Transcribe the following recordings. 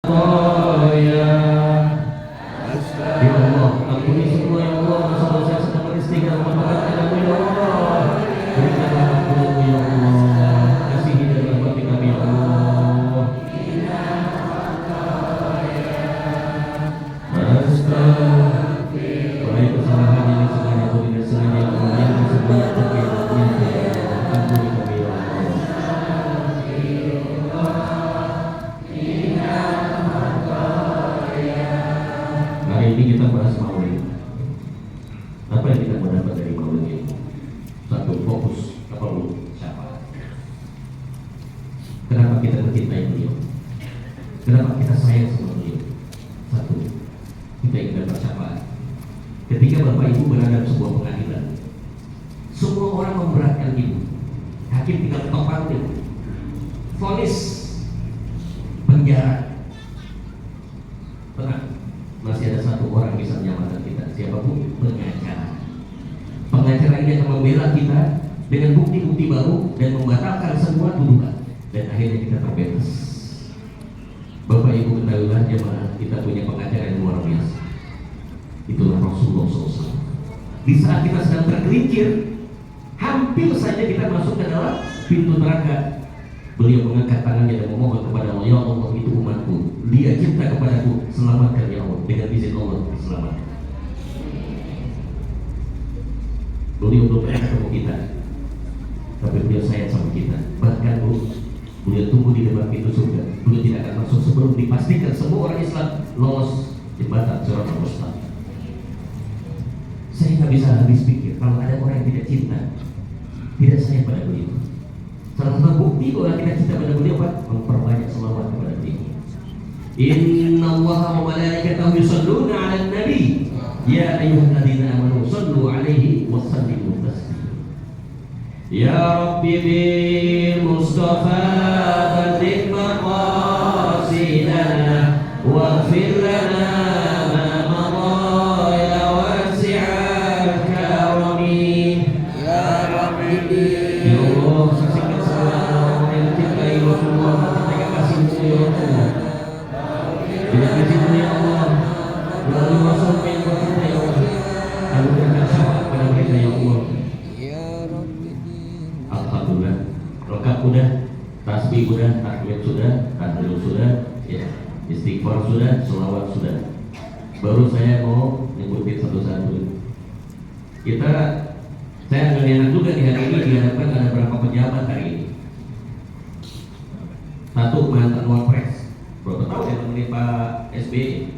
Oh ya, ya Allah, ampuni semua ya Allah, dosa-dosa yang sedang beristighfar memohon kami ya Allah. Berikanlah ampun ya Allah, kasihi dan rahmati kami ya Allah. Astagfirullah, baik kesalahan yang sengaja atau tidak sengaja yang kemudian semuanya terkait ampuni kami ya Allah. Hari ini kita bahas maulid. Apa yang kita mau dapat dari maulid ini? Satu, fokus kepada siapa? Kenapa kita mencintai beliau? Kenapa kita sayang sama beliau? Satu, kita ingin dapat syafaat. Ketika Bapak Ibu berada di sebuah pengadilan, semua orang memberatkan ibu. Hakim tinggal ketok palu, vonis penjara. Tenang, masih ada satu orang bisa menyelamatkan kita. Siapapun? Pengacara. Pengacara ini akan membela kita dengan bukti-bukti baru dan membatalkan semua tuduhan, dan akhirnya kita terbebas. Bapak Ibu ketahuilah jemaah, kita punya pengacara yang luar biasa. Itulah Rasulullah SAW. Di saat kita sedang tergelincir, hampir saja kita masuk ke dalam pintu neraka, beliau mengangkat tangannya dan memohon kepada Allah, ya Allah, itu umatku, dia cinta kepadaku, selamatkan ya Allah. Dengan izin Allah diselamatkan. Beliau belum pernah ketemu kita, tapi beliau sayang sama kita. Bahkan beliau tunggu di depan pintu surga. Beliau tidak akan masuk sebelum dipastikan semua orang Islam lolos jembatan Shiratal Mustaqim. Saya nggak bisa habis pikir kalau ada orang yang tidak cinta, tidak sayang pada beliau. Salah satu bukti bahwa kita cinta pada beliau, Pak, memperbanyak selawat kepada beliau. Inna Allaha wa malaikatahu yusholluna 'alan nabi ya ayyuhalladzina amanu shallu 'alaihi wa sallimu taslima. Ya Rabbi bil Mustafa balligh maqasidana waghfir lana ma madha ya wasi'al karami. Ya Rabbi ya Allah, saksikan semua orang yang mencintai Rasulullah, mencintai kasih beliau ya Allah. Dengan izin ya Allah, melalui Rasul yang berkata ya Allah, anugerahkan syafaat pada mereka ya Allah. Alhamdulillah, lengkap sudah, tasbih sudah, tahmid sudah, tahlil sudah, ya, istighfar sudah, selawat sudah. Baru saya mau nyebutin satu-satu. Saya nggak enak juga di hari ini dihadapkan ada berapa pejabat hari ini. Satu, mantan Wapres. Berapa tahu saya temenin Pak SBY.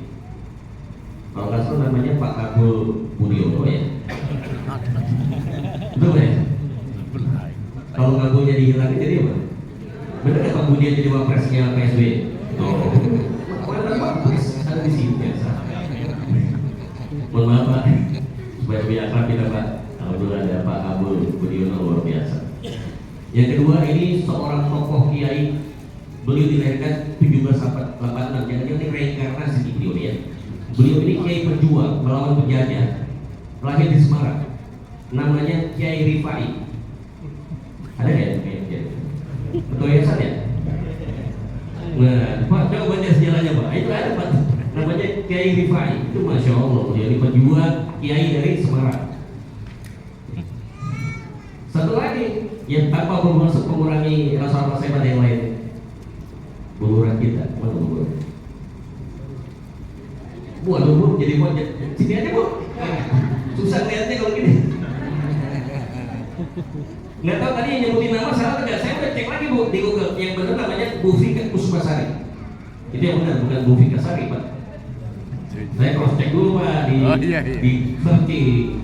Kalau nggak salah namanya Pak Kabul Budiono ya. Betul ya? Kalau Kabulnya dihilangin jadi apa? Bener nggak Pak Budi jadi Wapresnya Pak SBY? Oh, mantan Wapres ada di sini biasa. Mohon maaf Pak, supaya lebih akrab kita Pak. Alhamdulillah ada Pak Kabul Budiono luar biasa. Yang kedua, ini seorang tokoh kiai. Beliau dilahirkan 1786. Jangan-jangan ini reinkarnasi beliau ya. Beliau ini kiai pejuang melawan penjajah. Lahir di Semarang. Namanya Kiai Rifai. Ada ya? Ketua yayasan ya? Nah, Pak, coba baca sejarahnya Pak. Itu ada Pak. Namanya Kiai Rifai. Itu Masya Allah, beliau ini pejuang kiai dari Semarang. Satu lagi yang tanpa bermaksud mengurangi rasa hebat yang lain, buluran kita, mana buluran? Waduh Bu, jadi buat sini aja Bu. Susah lihatnya kalau gini. Nggak tahu tadi yang nyebutin nama salah enggak? Saya udah cek lagi Bu di Google. Yang benar namanya Bu Fika Kusumasari. Itu yang benar, bukan Bu Fika Sari Pak. Saya cross check dulu Pak di searching.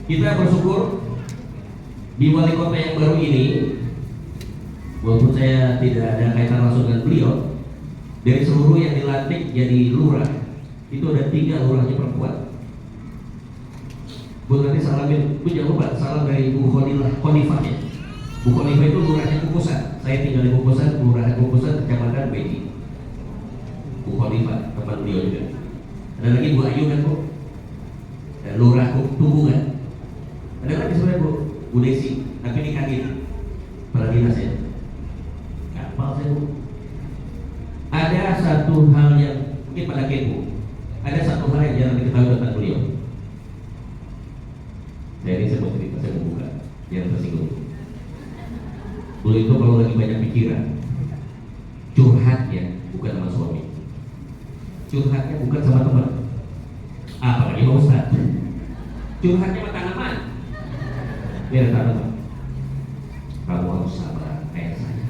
Kita bersyukur di wali kota yang baru ini, walaupun saya tidak ada kaitan langsung dengan beliau, dari seluruh yang dilantik jadi lurah, itu ada 3 lurahnya perempuan. Bu nanti salamin, Bu jangan lupa salam dari Bu Khonifah ya. Bu Khonifah itu lurahnya Kukusan. Saya tinggal di Kukusan, lurah Kukusan, kecamatan Bedi. Bu Khonifah, tempat beliau juga. Ada lagi Bu Ayu kan Bu, lurah Tugu kan. Ada lagi sebenarnya Bu Desi, tapi ini Kadin, kepala dinas ya. Kapal saya Bu. Ada satu hal yang mungkin pada kepo. Ada satu hal yang jarang diketahui tentang beliau. Saya ini saya mau cerita, saya mau buka, jangan tersinggung. Beliau itu kalau lagi banyak pikiran, curhatnya bukan sama suami, curhatnya bukan sama teman, apalagi sama ustaz. Curhatnya sama tanaman. Biar tanaman. Kamu harus sabar kayak saya.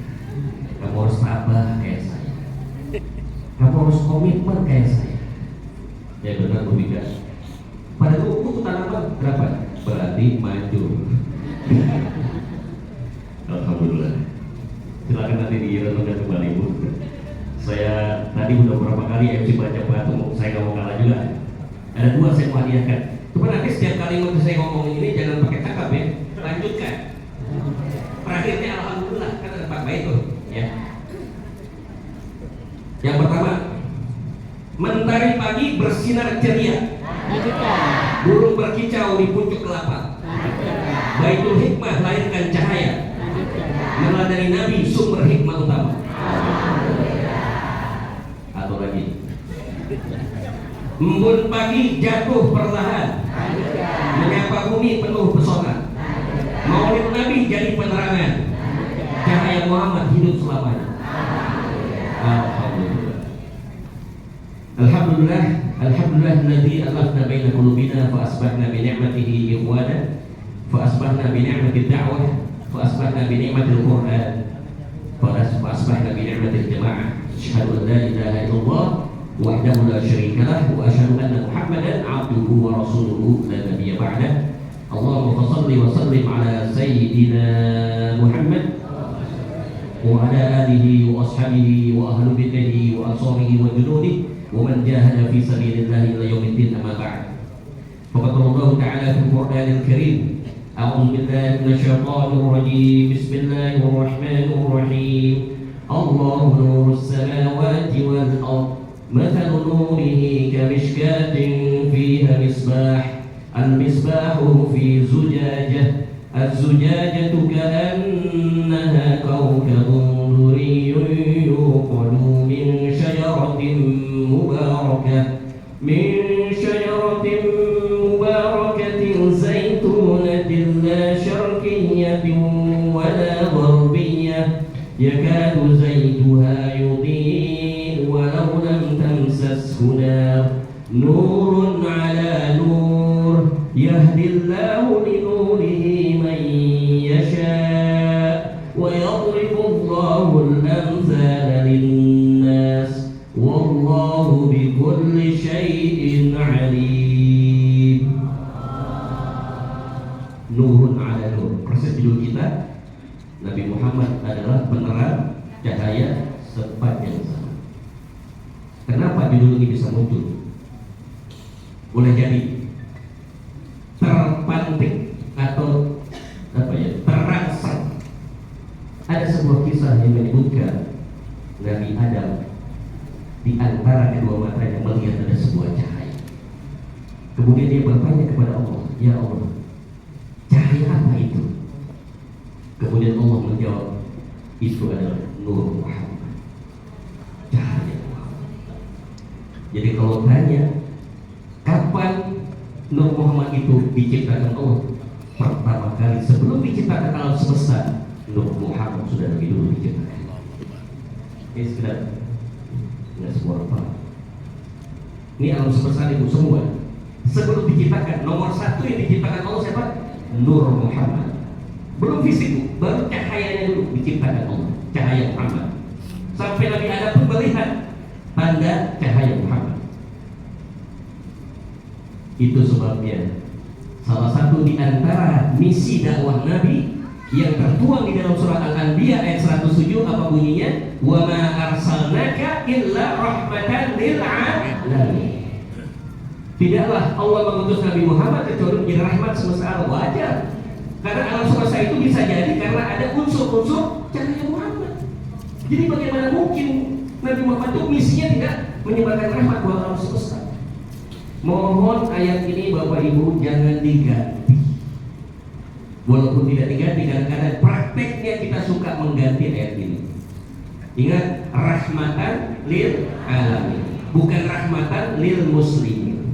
Kamu harus sabar kayak saya. Kamu harus komitmen kayak saya. Ya benar berbicara. Pada tubuh tanaman berapa? Berarti maju. Alhamdulillah. Silakan nanti direnungkan kembali Bu. Saya tadi udah beberapa kali MC baca batu, saya nggak mau kalah juga. Ada dua saya mau hadiahkan. Cuma nanti setiap kali mau saya ngomong ini jangan pakai cakap ya, lanjutkan. Terakhirnya alhamdulillah kan ada Pak Baik tuh, ya. Yang pertama, mentari pagi bersinar ceria. Burung berkicau di pucuk kelapa. Baitul hikmah lahirkan cahaya. Meneladani Nabi sumber hikmah utama. Atau lagi, embun pagi jatuh perlahan, menyapa bumi penuh pesona. Maulid Nabi jadi penerangan, cahaya Muhammad hidup selamanya. Alhamdulillah. Alhamdulillah. Alhamdulillah alladzi alafna baina qulubina fa asbahna bi ni'matihi ikhwana fa asbahna bi ni'mati da'wah fa asbahna bi ni'matil Qur'an fa asbahna bi ni'matil jamaah. Asyhadu an la ilaha illallah wahdahu la syarika lah wa asyhadu anna Muhammadan 'abduhu wa rasuluhu la nabiyya ba'dah. Allahumma shalli wa sallim ala sayyidina Muhammad wa ala alihi wa ashabihi wa ahli baitihi wa ansarihi wa junudihi wa man jahada fi sabilillah ila yaumiddin, amma ba'd. Faqad Allah ta'ala fil Qur'anil Karim, a'udzu billahi minasyaitonir rajim. Bismillahirrahmanirrahim. Allahu nurus samawati wal ardh, mathalu nurihi kamishkatin fiha misbah, al-misbahu fi zujajah, az-zujajatu ka'annaha kawkabun duriyyun yuqadu min syajaratin mubarakatin zaitunatin la syarqiyyatin wa la gharbiyyah yakadu zaytuha yudhi'u walau lam tamsashu nar nurun ala nur yahdillahu linurihi man yasha' wa yadribu Allahu al-amthala lin-nas wallahu bikulli syai'in alim. Nurun ala nur. Proses judul kita, Nabi Muhammad adalah penerang cahaya sepanjang zaman. Kenapa judul ini bisa muncul? Boleh jadi terpantik atau terangsang. Ada sebuah kisah yang menyebutkan Nabi Adam di antara kedua matanya melihat ada sebuah cahaya. Kemudian dia bertanya kepada Allah, ya Allah, cahaya apa itu? Kemudian Allah menjawab, itu adalah Nur Muhammad, cahaya Muhammad. Jadi kalau tanya kapan Nur Muhammad itu diciptakan Allah, pertama kali sebelum diciptakan alam semesta, Nur Muhammad sudah lebih dulu diciptakan. Ini sekedar nggak semua orang. Ini alam semesta itu semua sebelum diciptakan, nomor satu yang diciptakan Allah siapa? Nur Muhammad. Belum fisik, baru cahayanya dulu diciptakan Allah, cahaya Muhammad. Sampai Nabi Adam pun melihat tanda cahaya Muhammad. Itu sebabnya salah satu di antara misi dakwah Nabi yang tertuang di dalam surah Al-Anbiya ayat 107 apa bunyinya? Wa ma arsalnaka illa rahmatan lil alamin. Tidaklah Allah mengutus Nabi Muhammad kecuali menjadi rahmat semesta alam. Wajar. Karena alam semesta itu bisa jadi karena ada unsur-unsur cahaya Muhammad. Jadi bagaimana mungkin Nabi Muhammad itu misinya tidak menyebarkan rahmat buat alam semesta? Mohon ayat ini Bapak Ibu jangan diganti. Walaupun tidak diganti, kadang-kadang prakteknya kita suka mengganti ayat ini. Ingat, rahmatan lil alamin, bukan rahmatan lil muslimin.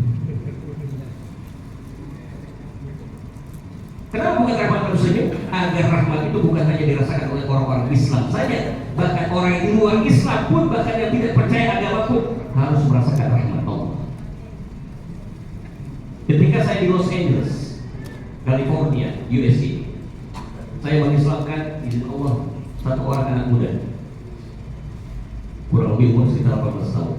Kenapa bukan rahmatan muslimin? Agar rahmat itu bukan hanya dirasakan oleh orang-orang Islam saja, bahkan orang yang di luar Islam pun, bahkan yang tidak percaya agama pun harus merasakan rahmat Allah. Ketika saya di Los Angeles, California, USA, saya mengislamkan izin Allah satu orang anak muda, kurang lebih umur sekitar 18 tahun.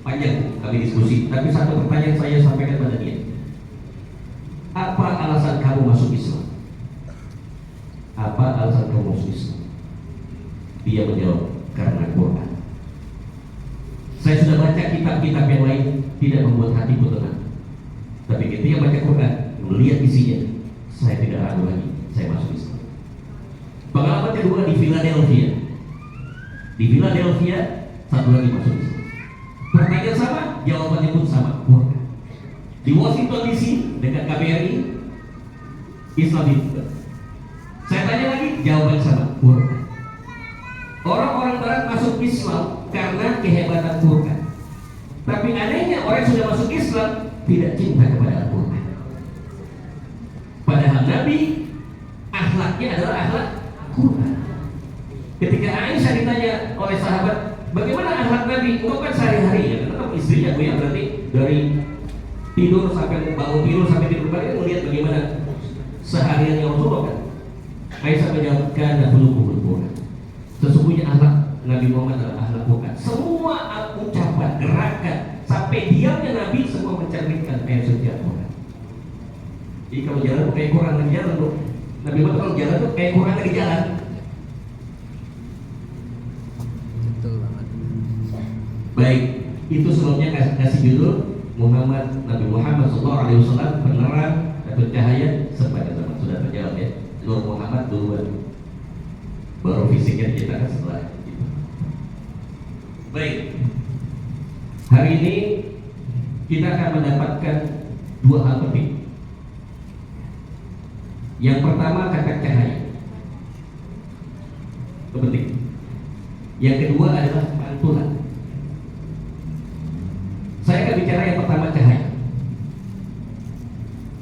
Panjang kami diskusi, tapi satu pertanyaan saya sampaikan pada dia. Apa alasan kamu masuk Islam? Apa alasan kamu masuk Islam? Dia menjawab, karena Quran. Saya sudah baca kitab-kitab yang lain, tidak membuat hatiku tenang. Tapi ketika baca Quran, melihat isinya, saya tidak ragu lagi, saya masuk Islam. Pengalaman kedua di Philadelphia. Di Philadelphia, satu lagi masuk Islam. Pertanyaan sama, jawabannya pun sama, Quran. Di Washington DC, dekat KBRI, Islam juga. Saya tanya lagi, jawaban sama, Quran. Orang-orang Barat masuk Islam karena kehebatan Quran. Tapi anehnya orang yang sudah masuk Islam tidak cinta kepada Al-Quran. Padahal Nabi akhlaknya adalah akhlak Quran. Ketika Aisyah ditanya oleh sahabat, bagaimana akhlak Nabi? Engkau kan sehari-hari ya, karena istrinya gue yang berarti dari tidur sampai bangun tidur sampai tidur balik melihat bagaimana sehariannya Rasulullah kan. Aisyah menjawab, karena belum Quran. Sesungguhnya akhlak Nabi Muhammad adalah akhlak Quran. Semua ucapan, gerakan, sampai diamnya Nabi semua mencerminkan ayat suci Al-Quran. Jadi kalau jalan tuh kayak Quran lagi jalan tuh. Nabi Muhammad kalau jalan tuh kayak Quran lagi jalan. Betul banget. Baik, itu sebabnya kasih judul Muhammad, Nabi Muhammad SAW penerang atau cahaya sepanjang zaman. Sudah terjawab ya. Nur Muhammad duluan, baru fisiknya diceritakan setelah itu. Baik, hari ini kita akan mendapatkan dua hal penting. Yang pertama kata cahaya, itu penting. Yang kedua adalah pantulan. Saya akan bicara yang pertama cahaya.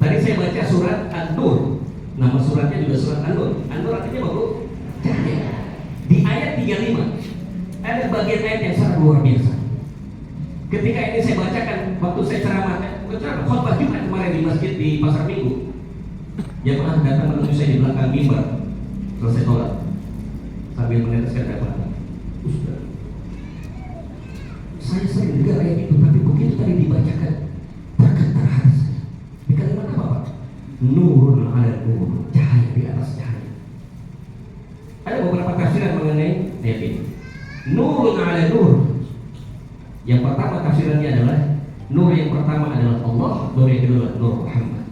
Tadi saya baca surat An-Nur. Nama suratnya juga surat An-Nur. An-Nur artinya apa, Bu? Cahaya. Di ayat 35 ada bagian ayat yang sangat luar biasa. Ketika ini saya bacakan waktu saya ceramah, khotbah Jumat kemarin di masjid di Pasar Minggu. Jemaah datang menemui saya di belakang mimbar. Selesai sholat sambil meneteskan air mata. Ustaz, saya sering dengar ayat itu, tapi begitu tadi dibacakan tergetar hati saya. Di kalimat apa, Pak? Nurun ala nur, cahaya di atas cahaya. Ada beberapa tafsiran mengenai ayat ini. Nurun ala nur. Yang pertama tafsirannya adalah nur yang pertama adalah Allah, nur yang kedua adalah Nur Muhammad.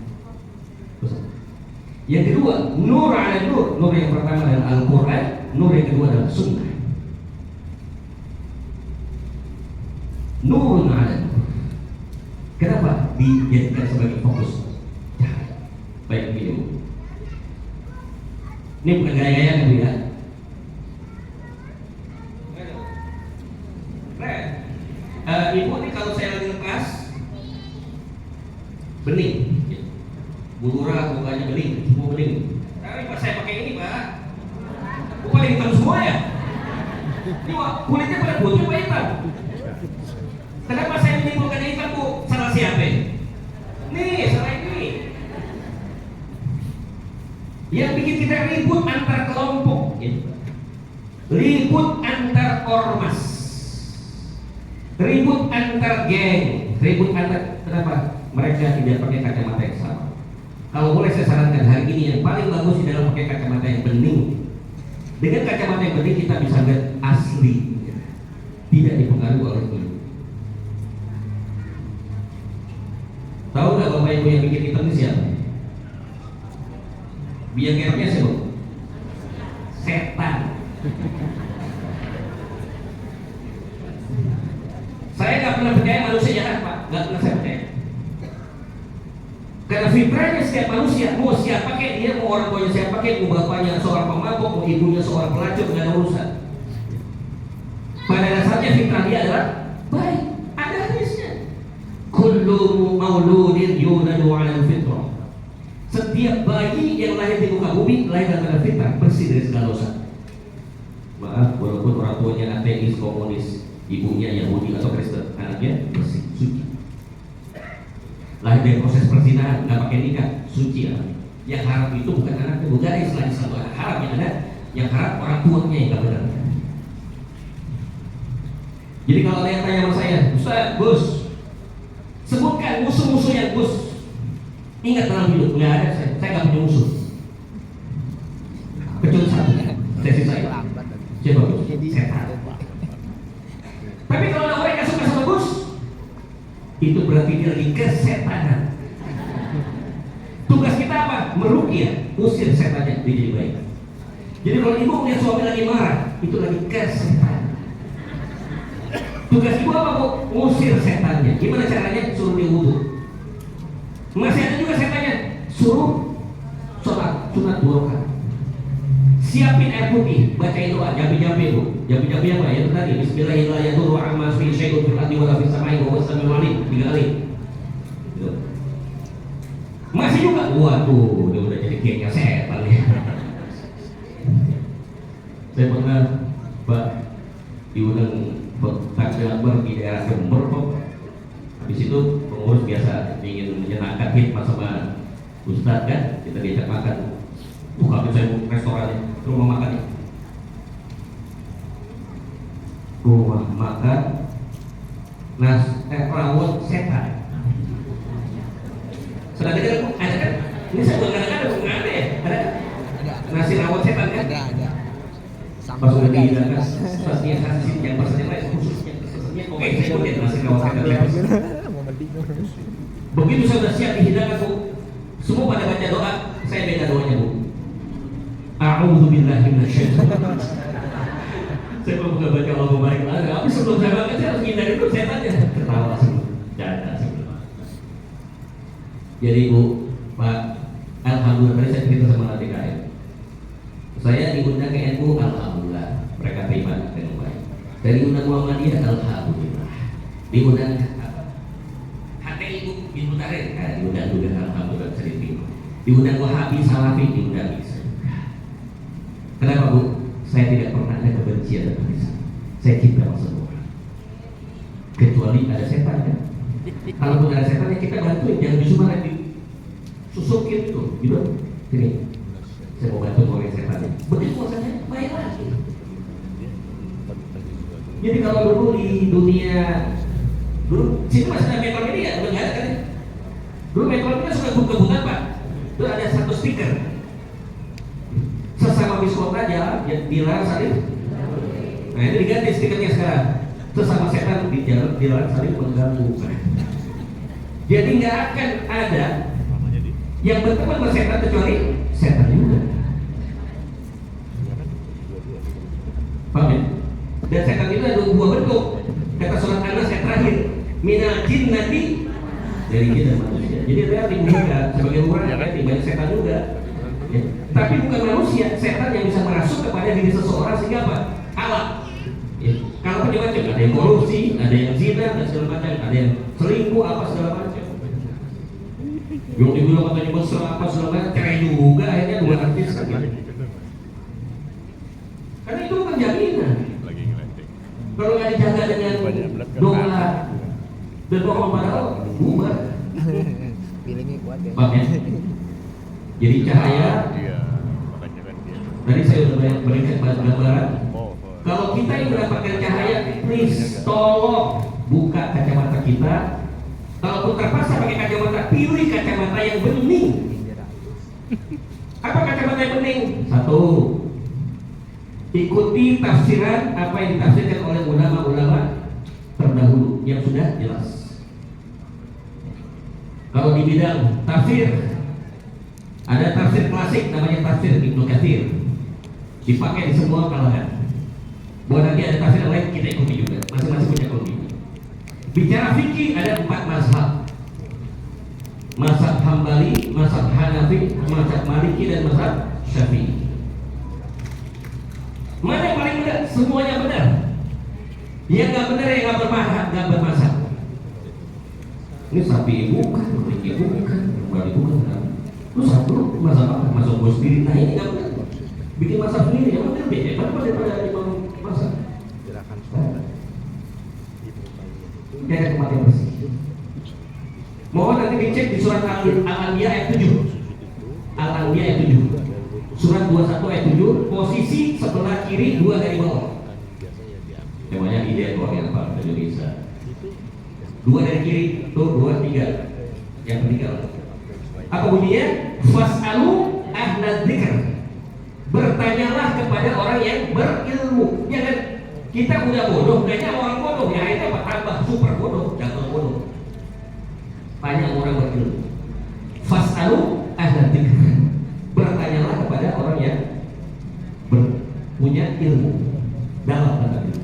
Yang kedua, nur ala nur. Nur yang pertama adalah Al-Quran, nur yang kedua adalah Sunnah. Nurun ala nur. Kenapa dijadikan sebagai fokus? Baik video. Ini bukan gaya-gaya kan ya? Ibu ini kalau saya lagi lepas bening, bulura mukanya bening, semua bening. Tapi pas saya pakai ini, Pak, kok paling hitam semua ya? Ini kulitnya pada putih apa hitam? Kenapa saya menimbulkan hitam, Bu? Salah siapa? Nih, salah ini. Yang bikin kita ribut antar kelompok, ribut antar ormas, ribut antar geng, ribut antar, kenapa? Mereka tidak pakai kacamata yang sama. Kalau boleh saya sarankan hari ini yang paling bagus adalah pakai kacamata yang bening. Dengan kacamata yang bening kita bisa lihat asli, tidak dipengaruhi oleh kulit. Tahu nggak Bapak Ibu yang bikin hitam ini siapa? Biang keroknya siapa? Setan. Saya nggak pernah percaya manusia jahat, Pak. Nggak pernah saya percaya. Karena fitrahnya setiap manusia, mau siapa kek dia, mau orang tuanya siapa kek, mau bapaknya seorang pemabok, mau ibunya seorang pelacur, nggak ada urusan. Pada dasarnya fitrah dia adalah baik. Ada hadisnya. Kullu mauludin yuladu 'alal fitrah. Setiap bayi yang lahir di muka bumi lahir dalam fitrah, bersih dari segala dosa. Maaf, walaupun orang tuanya ateis, komunis, ibunya Yahudi atau Kristen, anaknya bersih, suci. Lahir dari proses perzinahan, nggak pakai nikah, suci anaknya. Yang haram itu bukan anaknya, bukan Islam satu haram yang ada, yang haram orang tuanya yang nggak benar. Jadi kalau ada yang tanya sama saya, Ustaz, Gus, sebutkan musuh-musuh yang Gus ingat dalam hidup. Nggak ada, saya nggak punya musuh. Kecuali satu, sesi saya. Siapa Gus? Setan. Tapi kalau ada orang yang suka sama Gus, itu berarti dia lagi kesetanan. Tugas kita apa? Meruqyah, usir setannya, dia jadi baik. Jadi kalau ibu melihat suami lagi marah, itu lagi kesetan. Tugas ibu apa bu? Usir setannya. Gimana caranya? Suruh dia wudu. Masih ada juga setannya, suruh sholat sunat 2 rakaat. Siapin air putih, bacain doa, jampi-jampi bu. Jampi-jampi apa? Itu tadi Bismillahirrahmanirrahim. 3 kali. Gitu. Masih juga, waduh, dia udah jadi gengnya setan ya. Saya pernah Pak diundang takbir akbar di daerah Jember kok. Habis itu pengurus biasa ingin menyenangkan hikmah sama Ustadz kan, kita diajak makan. Buka saya restorannya, rumah makan nih. Rumah makan rawon setan. Sudah dengar bu? Ada kan? Ini saya bukan kadang-kadang bukan ada ya? Ada kan? Nasi rawon setan kan? Ada. Pas sudah dihidangkan, pastinya kasih yang pesannya lain khususnya. Oke, saya ikut ya nasi rawon setan. Begitu saya sudah siap dihidangkan bu, semua pada baca doa, saya beda doanya bu. A'udzubillahi minasyaitonir. Saya belum baca Allahumma barik lana, tapi sebelum saya baca saya harus hindari dulu setannya. Ketawa sebelum, janda sebelum. Jadi bu, Pak, alhamdulillah tadi saya cerita sama ATKM. Saya diundang ke NU, alhamdulillah mereka terima dengan baik. Dari undang Muhammadiyah, alhamdulillah. Diundang HTI bu, Hizbut Tahrir, diundang juga alhamdulillah saya diterima. Diundang Wahabi, Salafi, diundang bisa. Kenapa bu? Saya tidak pernah ada kebencian dan perisahan. Saya cinta semua. Kecuali ada setan kan? Kalau ada setan ya kita bantuin, jangan justru malah disusukin itu, gitu. Sini, saya mau bantu orang setannya. Begitu kuasanya, baik lagi. Jadi kalau dulu di dunia, dulu sini masih ada metro ini ya, udah nggak ada kan? Dulu metro ini kan suka kebun pak. Itu ada satu stiker. Sesama biskota jalan, ya dilarang saling. Nah itu diganti stikernya sekarang. Sesama setan di jalan dilarang saling mengganggu. Jadi nggak akan ada yang berteman sama setan kecuali setan juga. Paham ya? Dan setan itu ada 2 bentuk. Kata surat An-Nas yang terakhir, minal jinnati, dari kita manusia. Jadi reality juga sebagai orang ya, banyak setan juga. Ya. Tapi bukan manusia, setan yang bisa merasuk kepada diri seseorang sehingga apa? Alat. Ya. Kalau macam-macam, ada yang korupsi, ada yang zina dan segala macam, ada yang selingkuh apa segala macam. Yang dibilang katanya mesra apa segala macam, cerai juga akhirnya 2 artis kan. Karena itu bukan jaminan. Kalau nggak dijaga dengan doa dan bohong pada Allah, bubar. Feelingnya kuat ya. Paham ya? Jadi cahaya. Tadi saya sudah berikan gambaran. Kalau kita yang mendapatkan cahaya, please tolong buka kacamata kita. Kalaupun terpaksa pakai kacamata, pilih kacamata yang bening. Apa kacamata yang bening? 1. Ikuti tafsiran apa yang ditafsirkan oleh ulama-ulama terdahulu yang sudah jelas. Kalau di bidang tafsir, ada tafsir klasik namanya tafsir Ibnu Katsir, dipakai di semua kalangan. Bahwa nanti ada tafsir lain kita ikuti juga, masing-masing punya kelebihan. Bicara fikih ada 4 mazhab: mazhab Hambali, mazhab Hanafi, mazhab Maliki, dan mazhab Syafi'i. Mana yang paling benar? Semuanya benar. Yang nggak benar yang nggak bermasak. Ini sapi ibu kan, ibu kan, kembali ibu kan. Lu satu masak apa? Masak bos sendiri. Nah ini nggak benar. Bikin masak sendiri yang benar beda. Kenapa daripada imam masak? Gerakan sholat. Jaga kematian bersih. Mohon nanti dicek di surat Al-Anbiya ayat 7. Al-Anbiya ayat 7. Surat 21 ayat 7, posisi sebelah kiri 2 dari bawah. Namanya ide orang yang Pak Indonesia. 2 dari kiri, tuh 2, 3. Yang ketiga. Apa bunyinya? Fas'alu ahla dzikr. Bertanyalah kepada orang yang berilmu. Jangan kita udah bodoh, kayaknya orang bodoh ya itu apa? Tambah super bodoh, jangan bodoh. Banyak orang berilmu. Fas'alu ahla dzikr. Bertanyalah kepada orang yang punya ilmu dalam tanda ilmu.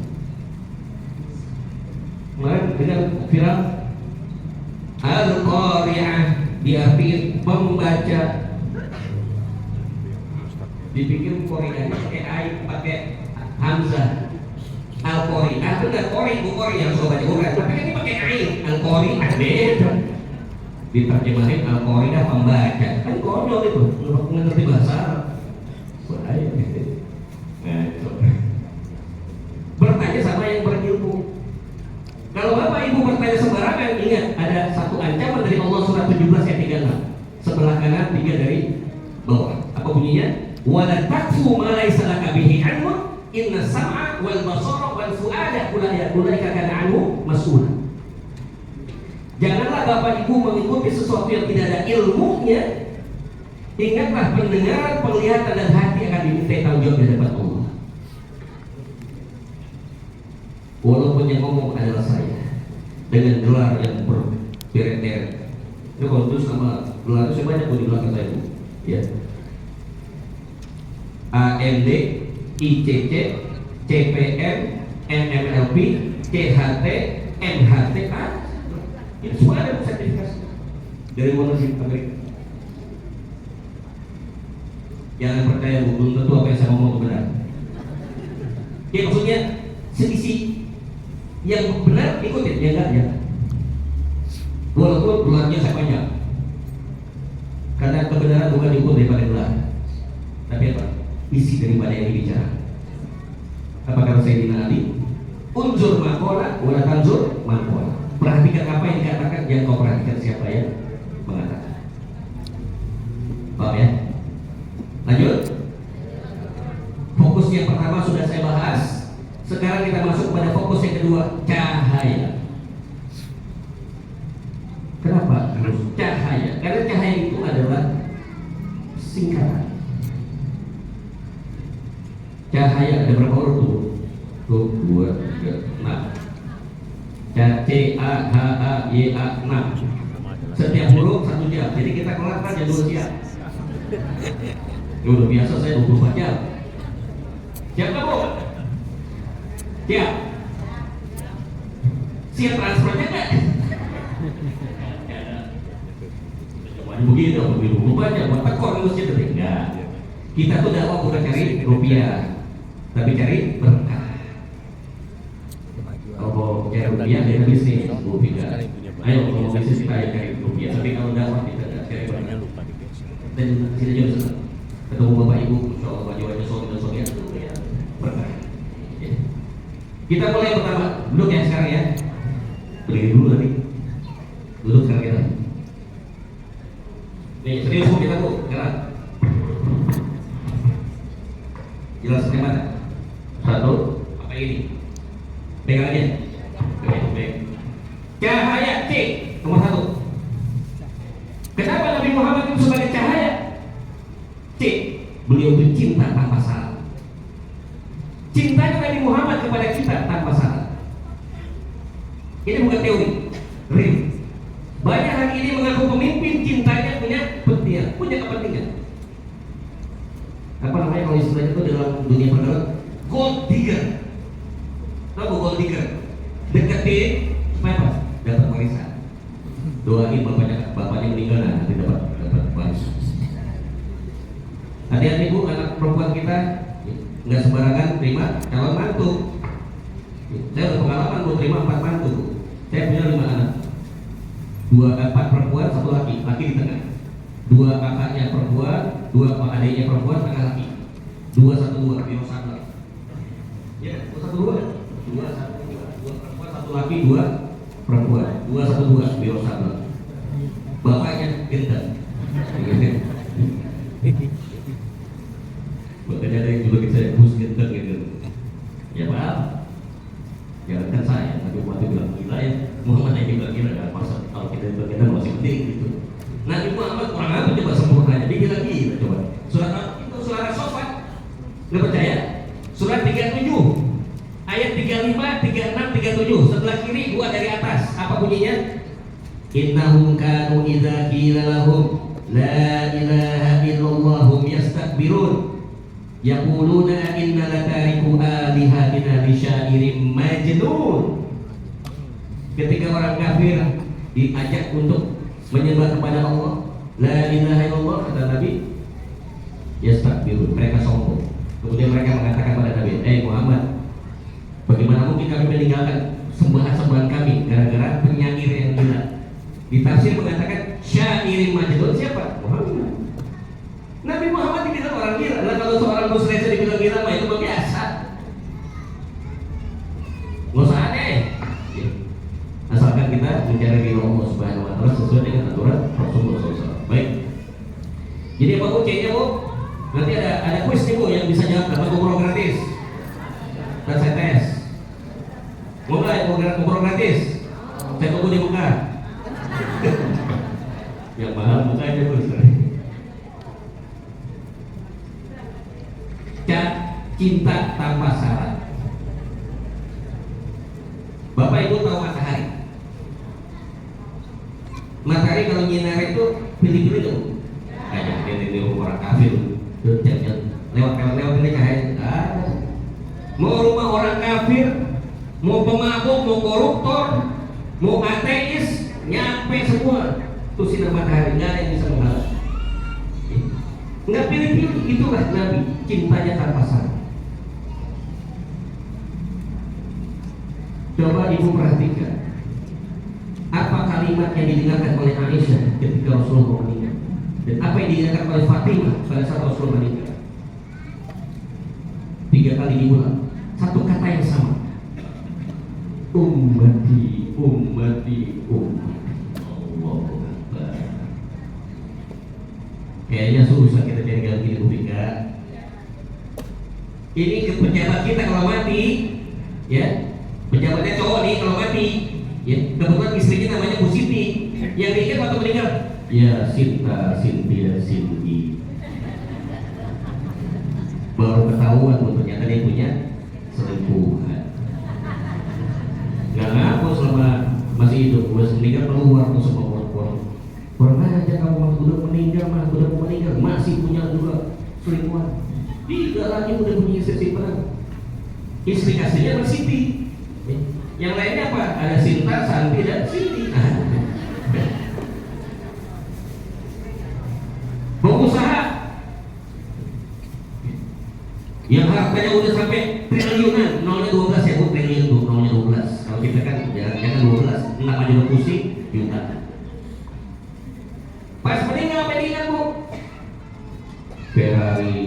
Kemarin dengan viral Al-Qari'ah diartikan pembaca, dipikir Qari'ah pakai ai pakai hamzah. Al-Qari'ah benar Qari bukan yang suka baca Quran, tapi kan ini pakai ai. Al-Qari'ah beda. Diterjemahin Al-Qari'ah pembaca. Kan konyol itu, ngerti bahasa Arab. Bahaya gitu. Nah, bertanya sama yang berilmu. Kalau Bapak Ibu bertanya sembarangan, ingat ada satu ancaman dari Allah surat 17 ayat 36. Sebelah kanan 3 dari bawah. Apa bunyinya? Wala taqfu ma laysa laka bihi 'ilmun inna sam'a wal basara wal fu'ada ulaika kana 'anhu mas'ula. Janganlah Bapak Ibu mengikuti sesuatu yang tidak ada ilmunya. Ingatlah pendengaran, penglihatan dan hati akan diminta tanggung jawab di hadapan Allah. Walaupun yang ngomong adalah saya dengan gelar yang berderet-deret. Itu kalau terus sama gelar itu saya banyak di belakang saya itu. Ya. AMD, ICC, CPM, MMLP, CHT, MHTA. Itu semua ada sertifikasi dari Universitas Amerika. Jangan percaya belum tentu apa yang saya ngomong itu benar. Ya maksudnya selisih yang benar ikutin, ya enggak ya. Walaupun gelarnya saya banyak, karena kebenaran bukan diukur daripada gelar, tapi apa? Isi daripada yang dibicara. Apa kata Sayyidina Ali? Unzur maqala wa la tanzur maqala. Perhatikan apa yang dikatakan, jangan kau perhatikan siapa yang mengatakan. Paham ya? Lanjut. Fokus yang pertama sudah saya bahas. Sekarang kita masuk pada fokus yang kedua, cahaya. Kenapa harus cahaya? Karena cahaya itu adalah singkatan. Cahaya ada berapa huruf tuh? 2, 3, 6. C-A-H-A-Y-A 6. Setiap huruf 1 jam. Jadi kita kelar kan jam 2 siang. Ya udah biasa saya 24 jam. Siap nggak Bu? Siap. Siap transfernya nggak? Cuma begitu, begitu lupa aja buat tekor masjid tadi. Enggak. Kita tuh dakwah bukan cari rupiah, tapi cari berkah. Kalau cari rupiah dari bisnis, rupiah. Ayo kalau bisnis kita cari rupiah, tapi kalau dakwah kita cari berkah. Dan kita juga ketemu Bapak Ibu, insya Allah wajah-wajah suami dan suami itu ya berkah. Kita mulai pertama, duduk ya sekarang ya. Berdiri dulu tadi. Duduk sekarang kita. Nih serius Bu kita Bu, gerak. Jelas mata. 1, apa ini? Pegang aja. Oke. Cahaya C nomor 1. Kenapa Nabi Muhammad itu sebagai cahaya? C. Beliau itu cinta tanpa syarat. Cintanya Nabi Muhammad kepada kita tanpa syarat. Ini bukan teori, real. Banyak hari ini mengaku pemimpin, cintanya punya kepentingan. Apa namanya kalau istilahnya itu dalam dunia pergaulan? Gold digger. Tahu gold digger? Deketin supaya apa? Dapat warisan. Doain bapaknya meninggal nanti dapat warisan. Hati-hati Bu, anak perempuan kita nggak sembarangan terima calon mantu. Saya udah pengalaman mau terima 4 mantu. Saya punya 5 anak. 4 perempuan, 1 laki, laki di tengah. 2 kakaknya perempuan, 2 adiknya perempuan, tengah laki. 2 1 2, biro sama. Ya, 2 1 2. 2 1 2 perempuan, 1 laki, 2 perempuan. 2 1 2, biro sama. Bapaknya gendeng. Makanya ada yang juga saya bus gendeng gitu. Ya maaf. Jangankan saya, tapi umat bilang gila ya. Muhammad yang bilang gila kan, masa kalau kita bilang gila masih penting gitu. Nabi Muhammad kurang apa coba sempurnanya, dia bilang gila coba. Surat itu surat Sofat, nggak percaya? Surat 37, ayat 35, 36, 37. Sebelah kiri 2 dari atas, apa bunyinya? Innahum kanu idza qila lahum la ilaha illallah hum yastakbirun yaquluna inna latariku alihatina li syairin majnun. Ketika orang kafir diajak untuk menyembah kepada Allah, la ilaha illallah, kata Nabi, yastakbirun, mereka sombong. Kemudian mereka mengatakan pada Nabi, Muhammad, bagaimana mungkin kami meninggalkan sembahan-sembahan kami gara-gara penyair yang gila? Ditafsir mengatakan syairin majnun, siapa? Muhammad. Nabi Muhammad dibilang orang gila. Nah, kalau seorang muslim dibilang gila mah itu biasa. Nggak usah aneh. Ya. Asalkan kita mencari ridho Allah Subhanahu wa taala sesuai dengan aturan Rasulullah SAW. Baik. Jadi apa Bu? C-nya Bu? Nanti ada kuis nih Bu yang bisa jawab, dapat umroh gratis. Dan saya tes. Mau nggak umroh gratis? Saya tunggu di Mekah. Yang mahal mukanya Bu. Cinta tanpa syarat. Bapak Ibu tahu matahari? Matahari kalau nyinar itu pilih-pilih dong. Kayak ini orang kafir, jangan lewat ini cahaya. Mau rumah orang kafir, mau pemabuk, mau koruptor, mau ateis, nyampe semua. Itu sinar matahari, nggak ada yang bisa menghalang. Nggak pilih-pilih, itulah Nabi, cintanya tanpa syarat. Coba Ibu perhatikan apa kalimat yang didengarkan oleh Aisyah ketika Rasulullah meninggal, dan apa yang didengarkan oleh Fatimah pada saat Rasulullah meninggal. 3 kali diulang, satu kata yang sama, ummati, ummati, ummati. Allahu Akbar. Kayaknya susah kita cari ganti di Bika. Ini ke pejabat kita kalau mati, ya. Pejabatnya cowok nih kalau mati, ya kebetulan istrinya namanya Bu Siti, yang diingat waktu meninggal, ya Sinta, Sintia, Sinti. Baru ketahuan ternyata dia punya selingkuhan. Gak ngaku selama masih hidup, udah meninggal keluar tuh semua orang. Kurang aja kamu waktu udah meninggal masih punya juga selingkuhan. 3 lagi udah punya istri simpanan. Istri aslinya Bu Siti. Yang lainnya apa? Ada Sinta, Santi, dan Siti. Pengusaha yang harganya udah sampai triliunan, nolnya 12 ya Bu, triliun Bu, nolnya 12. Kalau kita kan jangan 12, 6 aja udah pusing, juta. Pas meninggal apa yang diingat Bu? Ferrari,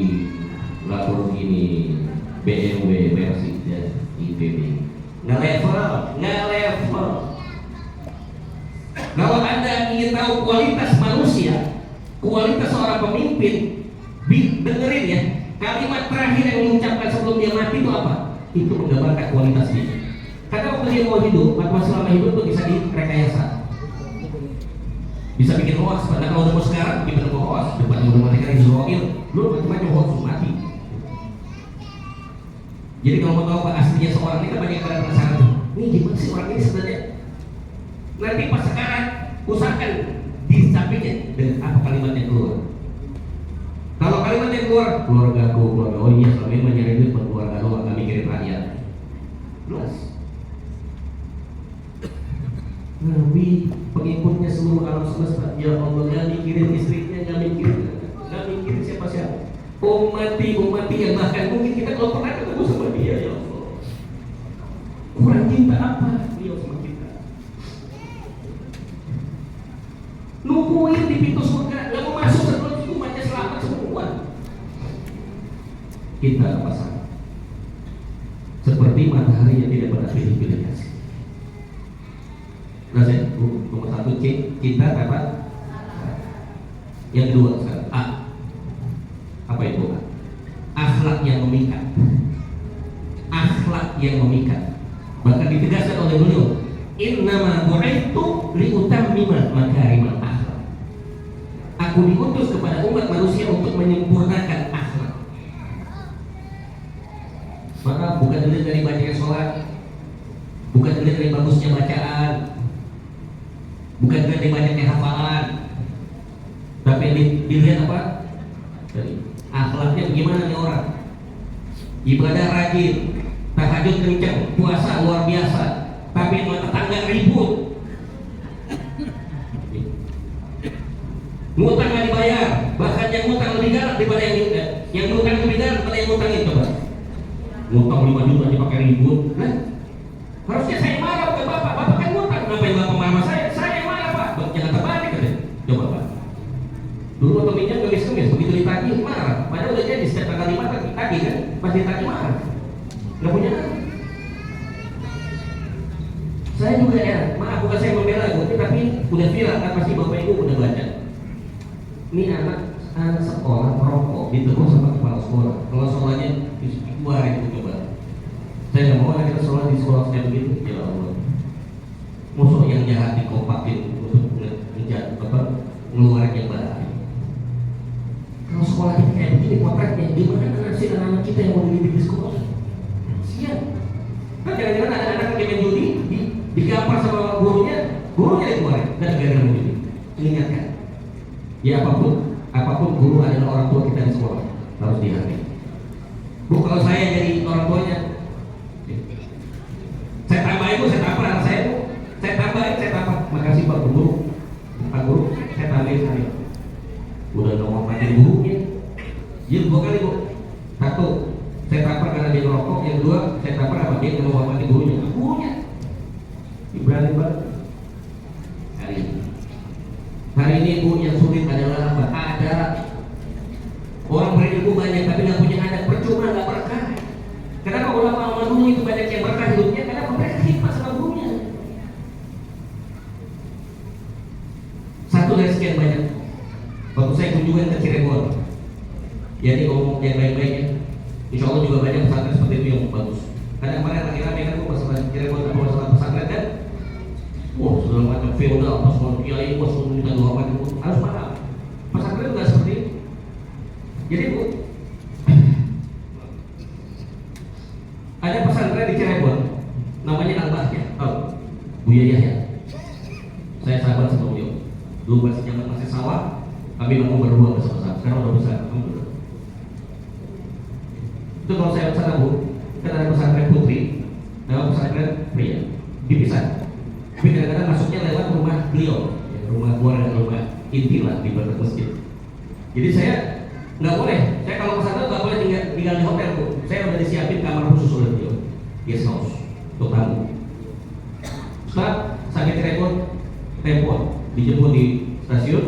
Lamborghini, BMW, Mercedes, dan IPB. Nggak level. Kalau Anda ingin tahu kualitas manusia, kualitas seorang pemimpin, dengerin ya, kalimat terakhir yang diucapkan sebelum dia mati itu apa? Itu menggambarkan kualitas dia. Karena waktu dia mau hidup, maka selama hidup itu bisa direkayasa, bisa bikin hoax. Padahal kalau udah mau sekarang, gimana mau hoax? Depan udah mati kan Israel, lu macam-macam hoax mati. Jadi kalau mau tahu apa aslinya seorang ini, kan banyak pada penasaran. Ini gimana sih orang ini sebenarnya? Nanti pas sekarang, usahakan di sampingnya dengan apa kalimat yang keluar. Kalau kalimat yang keluar, keluarga, oh iya selama ini mencari duit buat keluarga doang, nggak mikirin rakyat. Jelas. Nabi pengikutnya seluruh alam semesta, ya Allah, nggak mikirin istrinya, nggak mikirin siapa-siapa. Ummati yang bahkan mungkin kita kalau pernah ketemu sama dia, ya Allah, kurang minta apa beliau sama kita? Nungguin di pintu surga, nggak mau masuk sebelum itu baca selamat semua. Kita pasang seperti matahari yang tidak pernah pilih-pilih kasih. Nah, nomor satu kita dapat. Yang kedua sekarang A. Apa itu A? Akhlak yang memikat. Akhlak yang memikat. Bahkan ditegaskan oleh beliau, innama bu'ithtu liutammima makarimal akhlak. Aku diutus kepada umat manusia untuk menyempurnakan akhlak. Maka bukan dilihat dari banyaknya sholat, bukan dilihat dari bagusnya bacaan, bukan dilihat dari banyaknya hafalan, tapi dilihat apa? Dari akhlaknya bagaimana nih orang. Ibadah rajin, tahajud kencang, puasa luar biasa, tapi sama tetangga ribut, ngutang nggak dibayar, bahkan yang ngutang lebih galak daripada yang ngutang lebih galak daripada yang ngutangin. Coba ngutang 5 juta dipakai ribut. Nah, harusnya saya marah bukan bapak. Bapak kan ngutang, kenapa yang bapak marah saya? Saya yang marah pak. Jangan terbalik katanya. Coba pak. Dulu waktu minyak kemis-kemis, begitu ditagih marah. Padahal udah jadi setiap tanggal 5 tagih kan, pasti ditagih marah. Nggak punya kan? Saya juga ya, maaf bukan saya membela tapi udah viral kan, pasti bapak ibu udah baca. Ini anak sekolah merokok ditegur sama kepala sekolah. Kalau sekolahnya dikeluarin itu coba. Saya nggak mau anak kita sekolah di sekolah kayak begitu. Ya Allah. Musuh yang jahat dikompakin untuk ngeluarin yang baik. Kalau sekolah kita kayak begini potretnya, gimana nasib anak-anak kita yang mau dididik di sekolah? Siap. Kan jangan-jangan anak-anak yang main judi digampar sama gurunya dikeluarin. Dan gara-gara begini. Ingatkan. Ya apapun guru adalah orang tua kita di sekolah, harus dihargai. Bu, kalau saya jadi orang tuanya, saya tambahin bu, saya tampar anak saya bu, saya tampar. Makasih pak guru, saya tambahin sekali. Udah ngomongin gurunya, dia 2 kali bu. 1, saya tampar karena dia ngerokok. Yang 2, saya tampar apa dia ngomongin gurunya. Berani banget. Hari ini bu, yang sulit adalah apa? Ada orang berilmu banyak tapi nggak punya anak, percuma, nggak berkah. Kenapa ulama dulu itu banyak yang berkah hidupnya? Karena mereka khidmat sama gurunya. Satu dari sekian banyak. Waktu saya kunjungan ke Cirebon, jadi ngomong yang baik-baiknya, insya Allah juga banyak pesantren seperti itu yang bagus. Karena kemarin lagi rame kan bu masalah Cirebon atau masalah pesantren kan? Wah, segala macam feodal, pas mau kiai, pas mau minta doa macam itu harus paham. Pesantren nggak seperti itu. Jadi bu, ada pesantren di Cirebon, namanya Al-Bahya, tahu? Buya Yahya. Saya sahabat sama beliau. Dulu masih zaman masih sawah, kami bangun berdua bersama-sama. Sekarang udah besar, alhamdulillah. Itu kalau saya sana bu, kan ada pesantren putri, ada pesantren pria, dipisah. Tapi kadang-kadang masuknya lewat rumah beliau, rumah keluarga, rumah inti lah di belakang masjid. Jadi saya nggak boleh, saya kalau pesantren nggak boleh tinggal di hotel bu. Saya udah disiapin kamar khusus oleh beliau, guest house untuk tamu. Setelah sampai Cirebon, telepon, dijemput di stasiun,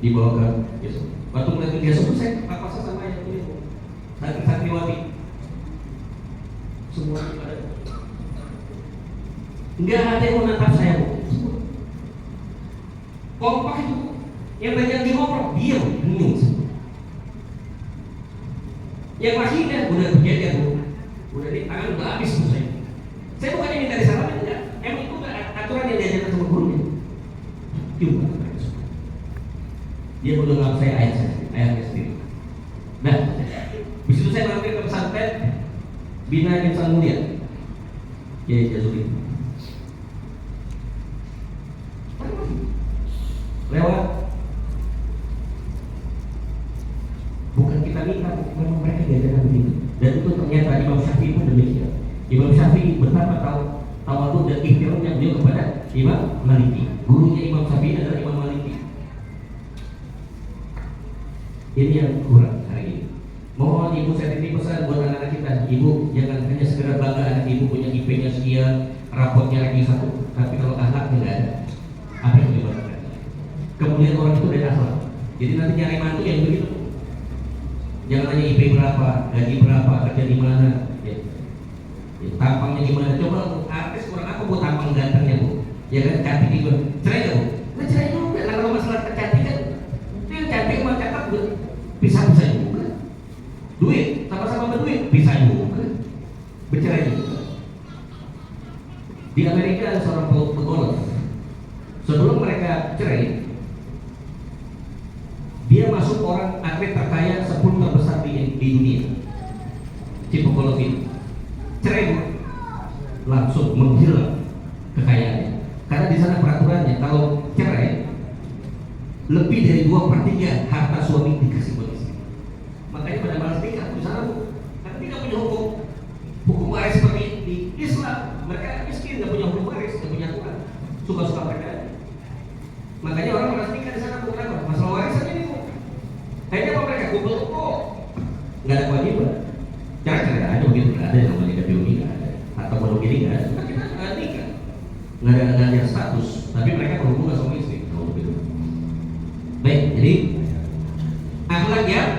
dibawa ke guest house. Waktu ngeliatin guest house, saya papasan sama yang ini bu, santriwati, semua ada. Enggak ada yang menatap saya bu. Kompak itu, yang banyak di ngobrol, diam, bingung. Yang masih udah berjajar bu, udah di tangan udah habis bu saya. Saya bukannya minta disalamin, enggak. Emang itu aturan yang diajarkan sama gurunya. Juga, dia udah nggak saya ayatnya sendiri. Nah, di situ saya mampir ke pesantren Bina Insan Mulia, Kiai Jazuli. Lewat, bukan kita minta, memang mereka diajarkan begitu. Dan itu ternyata Imam Syafi'i pun demikian. Imam Syafi'i betapa tawadhu dan ikhtiarnya beliau kepada Imam Maliki. Gurunya Imam Syafi'i adalah Imam Maliki. Ini yang kurang hari ini. Mohon ibu saya titip pesan buat anak-anak kita dah, ibu jangan hanya sekedar bangga anak ibu punya IP-nya sekian, raportnya lagi satu, tapi kalau akhlaknya nggak ada, apa yang dibanggakan? Kemudian orang itu dari akhlak. Jadi nanti nyari mantu yang begitu. Jangan hanya IP berapa, gaji berapa, kerja di mana, ya. Ya, tampangnya gimana? Coba artis kurang apa buat tampang gantengnya bu? Ya kan cantik juga, cerai nggak bu? Nggak cerai juga. Nah, kalau masalah kecantikan, dia cantik sama cakep bisa juga. Duit, sama-sama berduit, bisa juga. Bercerai juga. Di Amerika ada seorang pegolf. Sebelum mereka cerai, dia masuk orang atlet terkaya 10 terbesar di dunia. Si pegolf itu cerai, langsung menghilang kekayaannya. Karena di sana peraturannya kalau cerai lebih dari 2/3 harta suami dikasih buat istri. Makanya pada malas nikah di sana bu, karena tidak punya hukum waris seperti di Islam. Mereka miskin, nggak punya hukum waris, nggak punya aturan, suka-suka mereka. Makanya orang malas nikah di sana bu, kenapa? Masalah waris aja nih bu. Kayaknya apa mereka kumpul kok, nggak ada kewajiban. Cara-cara aja begitu, nggak ada yang namanya KPUI, nggak ada. Atau kalau gini nggak ada, kita nggak nikah, nggak ada status, tapi mereka berhubungan sama istri. Kalau begitu. Baik, jadi akhlak yang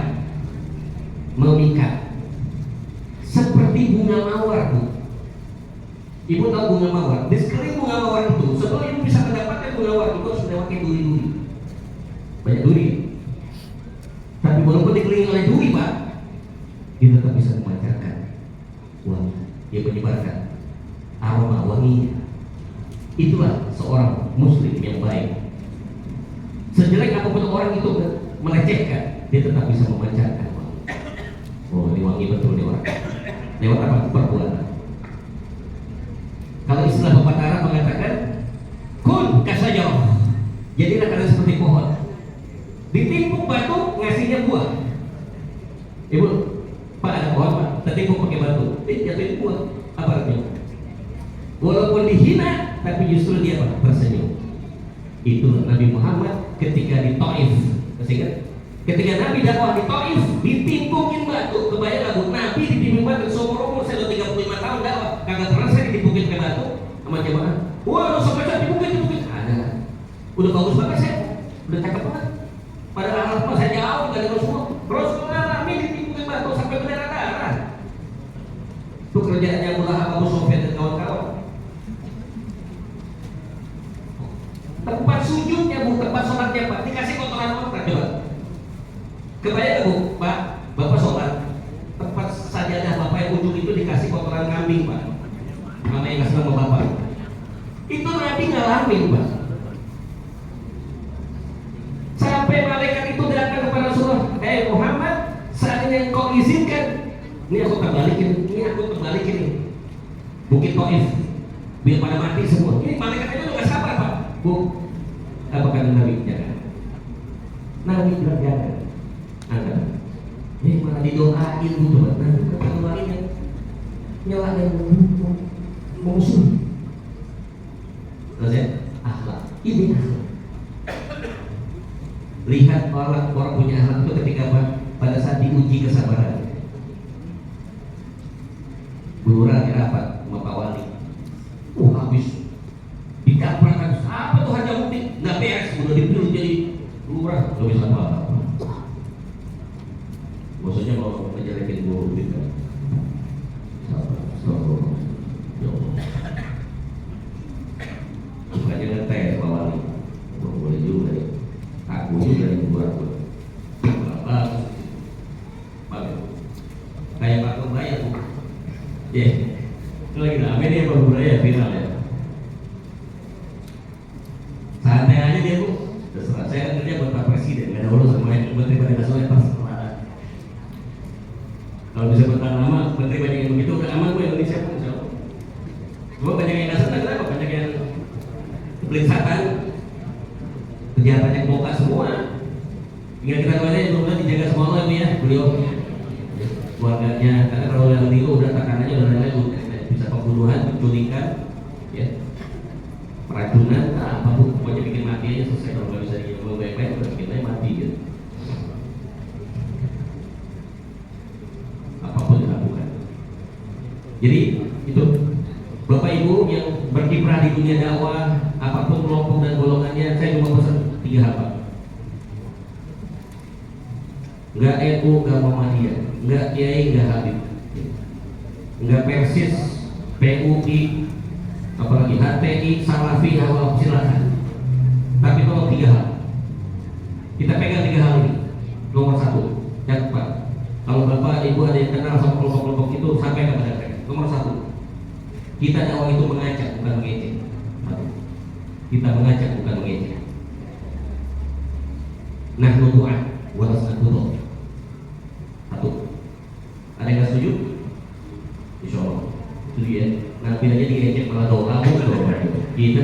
memikat seperti bunga mawar bu. Ibu tahu bunga mawar? Di sekeliling bunga mawar itu, sebelum ibu bisa mendapatkan bunga mawar itu harus melewati duri-duri, banyak duri. Tapi walaupun dikelilingi oleh duri pak, dia tetap bisa memancarkan wangi. Dia menyebarkan aroma wanginya. Itulah seorang muslim yang baik. Sejelek apapun orang itu melecehkan, dia tetap bisa memancarkan wangi. Oh, ini wangi betul nih orang. Lewat apa? Perbuatan. Kalau istilah pepatah Arab mengatakan kun kasajarah, jadilah kalian seperti pohon, ditimpuk batu ngasihnya buah. Ibu, pak ada pohon pak, tertimpuk pakai batu, jatuhin buah. Apa artinya? Walaupun dihina, tapi justru dia apa? Tersenyum. Itu Nabi Muhammad ketika di Taif, masih ingat? Ketika Nabi dakwah di Taif, ditimpukin batu. Kebayang nggak bu? Nabi ditimpuk batu seumur umur saya udah 35 tahun dakwah, kagak pernah saya ditimpukin ke batu sama jemaah. Wah, sampai saya ditimpukin. Ada. Udah bagus banget saya, udah cakep banget. Padahal alat saya jauh dari Rasulullah. Rasulullah Nabi ditimpukin batu sampai berdarah-darah. Itu kerjaannya Abu Lahab, Abu Sufyan dan kawan-kawan. Tempat sujudnya bu, tempat sholatnya pak, dikasih kotoran orang. Coba kebayang bu, pak, bapak sholat, tempat sajadah bapak yang ujung itu dikasih kotoran kambing pak, nama yang kasih nama bapak. Itu Nabi ngalamin pak. Sampai malaikat itu datang kepada Rasulullah, Muhammad, seandainya engkau izinkan, ini aku terbalikin nih, Bukit Taif, biar pada mati semua. Ini malaikat itu nggak sabar pak. Bu, apa kata Nabi? Jangan. Nabi bilang jangan. Angkat. Ini malah didoain bu, coba. Nabi kata doain yang nyala yang musuh. Terus ya, akhlak. Ini akhlak. Lihat orang punya akhlak itu ketika apa? Pada saat diuji kesabaran. Lurah dirapat sama Pak Wali. Habis dikabarkan apa tuh Haji Muti nggak beres, udah dipilih jadi lurah, nggak bisa apa-apa. Maksudnya mau menjelekin guru gitu. Ya Allah. Bukannya ngetes Pak Wali, boleh juga ya. Aku juga yang buat apa? Kayak Pak Kebaya bu. Itu lagi rame nih Pak Kebaya viral ya. Santai aja dia bu, terserah. Saya kan kerja buat Pak Presiden, nggak ada urusan sama yang menteri pada dasarnya pas kemarin. Kalau bisa bertahan lama, menteri banyak yang begitu, udah aman bu Indonesia pun insya Allah. Cuma banyak yang nggak senang, kenapa? Banyak yang belinsatan, kejahatannya kebongkar semua. Tinggal kita doain aja, mudah-mudahan dijaga semua Allah ya beliau, keluarganya. Karena kalau yang dulu udah tekanannya udah lain, bisa pembunuhan, penculikan, ya. Peracunan, apapun pokoknya bikin mati aja selesai. Kalau nggak bisa dijaga baik-baik, udah bikin aja mati gitu. Apapun dilakukan. Jadi itu Bapak Ibu yang berkiprah di dunia dakwah, apapun kelompok dan golongannya, saya cuma pesan 3 hal Pak. Enggak NU, enggak Muhammadiyah, enggak Kiai, enggak Habib, enggak Persis, PUI, apalagi HTI, Salafi, Hawa, silakan. Tapi tolong 3 hal. Kita pegang 3 hal ini. Nomor 1, catat Pak. Kalau Bapak Ibu ada yang kenal sama kelompok-kelompok itu, sampaikan kepada mereka. Nomor 1, kita dakwah itu mengajak bukan mengejek. Kita mengajak bukan mengejek. Nah, nutu'an waras nutu'an. 1. Ada yang nggak setuju? Insya Allah setuju ya. Nah, bila jadi diejek malah doa, kita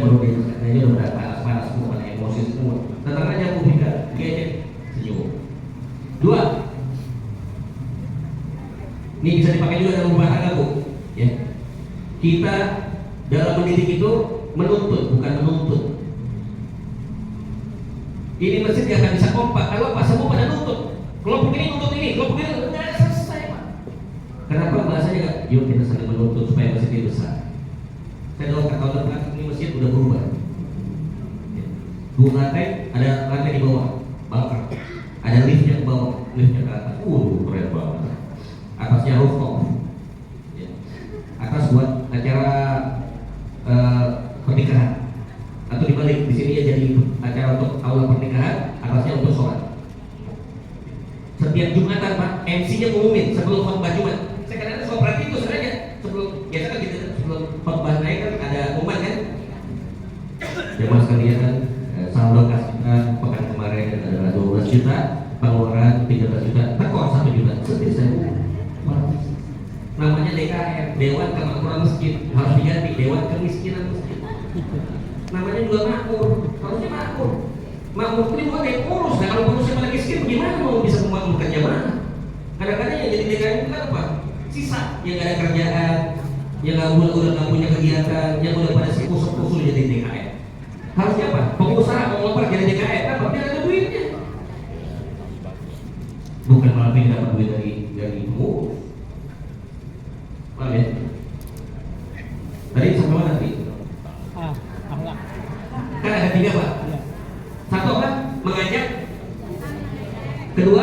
baru diejek udah panas semua, pada emosi semua. Tenang aja Bu Fika, diejek senyum. 2, ini bisa dipakai juga dalam rumah tangga Bu. Ya. Kita dalam mendidik itu menuntut bukan menuntut. Ini masjid gak akan bisa kompak kalau apa semua pada nuntut. Kelompok ini nuntut ini, kelompok ini nggak selesai Pak. Kenapa bahasanya nggak? Yuk kita saling menuntut supaya masjid ini besar. Saya doakan tahun depan ini masjid udah berubah. 2 lantai, ada lantai di bawah, bangker. Ada liftnya ke bawah, liftnya ke atas. Keren banget. Atasnya rooftop. Ya. Atas buat acara pernikahan. Atau dibalik, di sini ya jadi acara untuk aula pernikahan, atasnya untuk sholat. Setiap Jumatan Pak, MC-nya ngumumin sebelum khotbah Jumat. Saya kadang-kadang suka perhatian itu sebenarnya sebelum biasa kan gitu, sebelum khotbah naik kan ada pengumuman kan. Jamaah sekalian kan, saldo kas kita pekan kemarin adalah 12 juta, pengeluaran 13 juta, tekor 1 juta. Sedih saya. Namanya DKM, Dewan Kemakmuran Masjid, harus diganti Dewan Kemiskinan Masjid. Namanya juga makmur, harusnya makmur. Makmur ini bukan yang urus. Nah kalau urusnya pada miskin, gimana mau bisa memakmurkan jamaah? Kadang-kadang yang jadi DKM itu kan apa? Sisa, yang gak ada kerjaan, yang udah gak punya kegiatan, yang udah pada sepusul jadi DKM. Harusnya apa? Pengusaha mau ngelempar jadi DKM, apa? Biar ada duitnya. Bukan malah pengen dapat duit dari pengurus. Paham ya? Tadi sampai mana tadi? Akhlak. Kan ada 3 Pak. 1 apa? Mengajak. 2,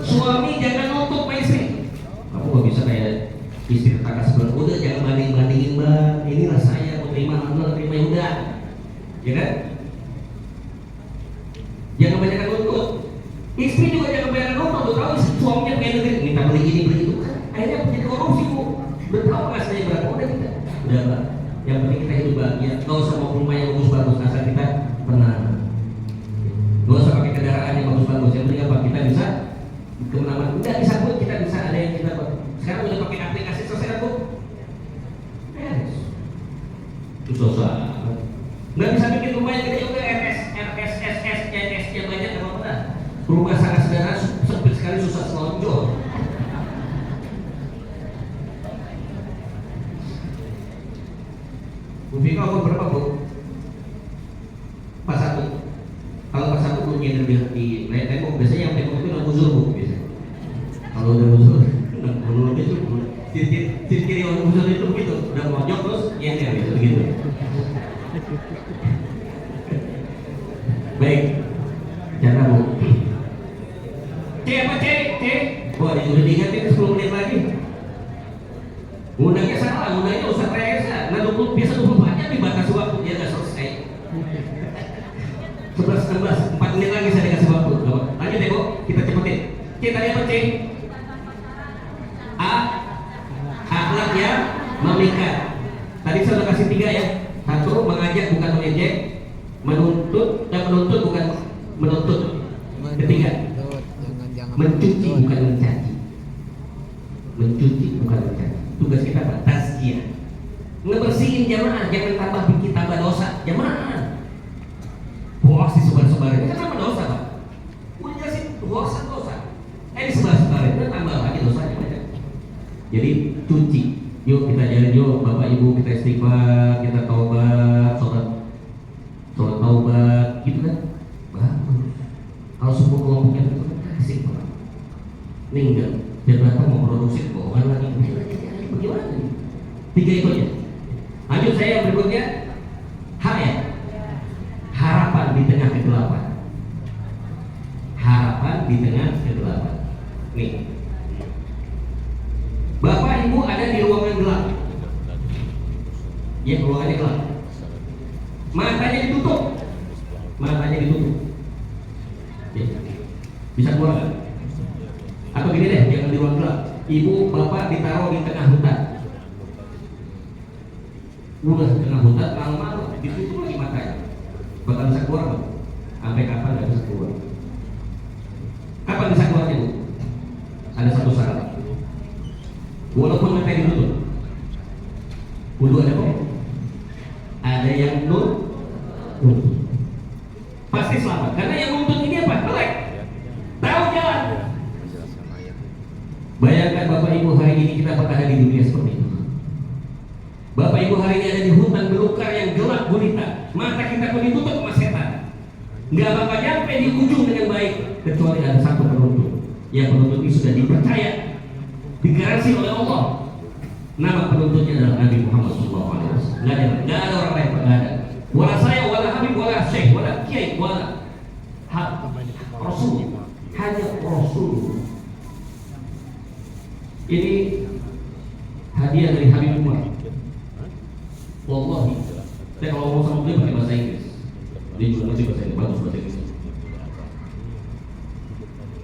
suami jangan nuntut sama istri. Aku gak bisa kayak istri tetangga sebelah. Udah jangan banding-bandingin Mbak. Inilah saya mau terima, Anda terima ya udah. Ya kan? Jangan banyak nuntut. Istri juga jangan banyak nuntut. Udah tahu suaminya pengen negeri, minta beli ini beli itu. Akhirnya menjadi korupsi Bu. Udah tahu rasanya berapa? Udah kita. Udah Pak. Yang penting kita hidup bahagia. Gak usah mau rumah yang bagus-bagus, asal kita tenang. Gak usah pakai kendaraan yang bagus-bagus. Yang penting apa? Kita bisa kemana-mana. Udah bisa pun kita bisa ada yang kita. Sekarang udah pakai aplikasi selesai Bu. Yes. Itu susah. Nggak bisa bikin rumah yang gede udah RS yang banyak apa-apa. Rumah sangat sederhana, sempit sekali, susah selonjor. Bu Fika umur berapa Bu? Pas 1. Kalau pas 1 belum nyender di tembok. Biasanya yang tembok itu udah buzur Bu biasanya. Kalau udah buzur, menurut itu ciri orang buzur itu begitu. Udah mojok terus nyender gitu begitu. Baik, jangan Bu. C apa C? Wah, udah diingatin 10 menit lagi. Ngundangnya salah, ngundangnya Ustaz Reza. Nah, biasa 24 jam dibatasi waktu, dia nggak selesai. 11, 4 menit lagi saya dikasih waktu. Lanjut ya Bu, kita cepetin. C tadi apa C? A, akhlak yang memikat. Tadi saya udah kasih 3 ya. 1, mengajak bukan mengejek. Menuntut bukan menuntut. Ketiga, mencuci bukan mencaci. Mencuci bukan mencaci. Tugas kita apa? Tazkiyah. Ngebersihin jamaah, jangan tambah bikin tambah dosa. Jamaah. Hoax disebar-sebarin, itu kan dosa Pak. Udah jelasin hoax dosa. Disebar-sebarin, itu tambah lagi dosanya banyak. Jadi cuci. Yuk kita jalan yuk, Bapak Ibu kita istighfar, kita taubat, sholat taubat, gitu kan? Bagus. Kalau semua kelompoknya itu kasih Pak. Ini enggak, dia datang mau produksi bohongan lagi. yang berikutnya H ya. Harapan di tengah kegelapan. Harapan di tengah kegelapan. Nih, Bapak Ibu ada di ruangan gelap. Ya, ruangannya gelap. Matanya ditutup. Matanya ditutup. Ya. Bisa keluar kan? Atau gini deh, jangan di ruang gelap. Ibu, bapak ditaruh di tengah hutan. Udah di tengah hutan, lama ditutup lagi matanya. Bakal bisa keluar kan? Sampai kapan nggak bisa keluar? Kapan bisa keluar Ibu? Ada satu syarat. Walaupun mata ditutup, kudu ada kok. Ada yang nuntut. Pasti selamat. Karena yang nuntut ini apa? Melek. Tahu jalan. Bayangkan Bapak Ibu hari ini kita berada di dunia seperti itu. Bapak Ibu hari ini ada di hutan belukar yang gelap gulita. Mata kita pun ditutup sama setan. Nggak bakal nyampe di ujung dengan baik kecuali ada satu penuntut. Yang penuntut ini sudah dipercaya, digaransi oleh Allah. Nama penuntutnya adalah Nabi Muhammad SAW. Nggak ada orang lain, nggak ada. Wala saya, wala Habib, wala Syekh, wala Kiai, wala Rasul. Hanya Rasul. Ini hadiah dari Habib Umar. Wallahi, saya kalau ngomong sama beliau pakai bahasa Inggris. Dia juga ngerti bahasa Inggris, bagus bahasa Inggris.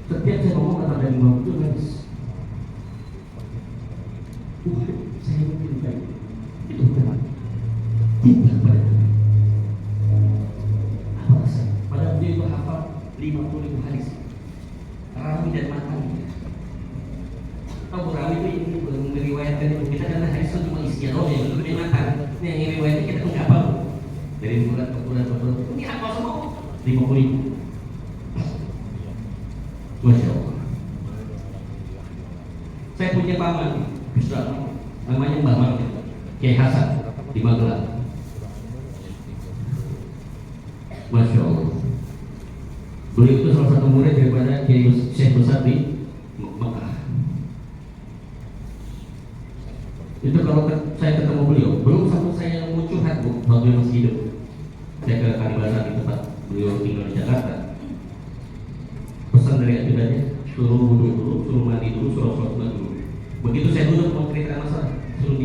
Setiap saya ngomong kata dari Imam itu guys, saya mungkin baik. Itu benar. Tidak pada. Apa rasanya? Padahal dia itu hafal 50.000 hadis. Rawi dan matan. Tahu rawi itu ini belum meriwayatkan itu. Kita karena hadis itu cuma isinya doang ya, belum matan. Ini yang riwayatnya kita nggak apa. Dari bulan ke bulan ke bulan. Ini apa semua? 50.000. Masya Allah. Saya punya paman, namanya Mbah Mang, Kiai Hasan di Magelang. Masya Allah. Beliau itu salah satu murid daripada Kiai Syekh Besar di Mekah. Itu kalau saya ketemu beliau, belum sampai saya mau curhat bu, waktu dia masih hidup. Saya ke Kalibata di tempat beliau tinggal di Jakarta. Pesan dari ajudannya, suruh wudhu dulu, suruh mandi dulu, suruh sholat dulu. Begitu saya duduk mau cerita masalah, suruh dia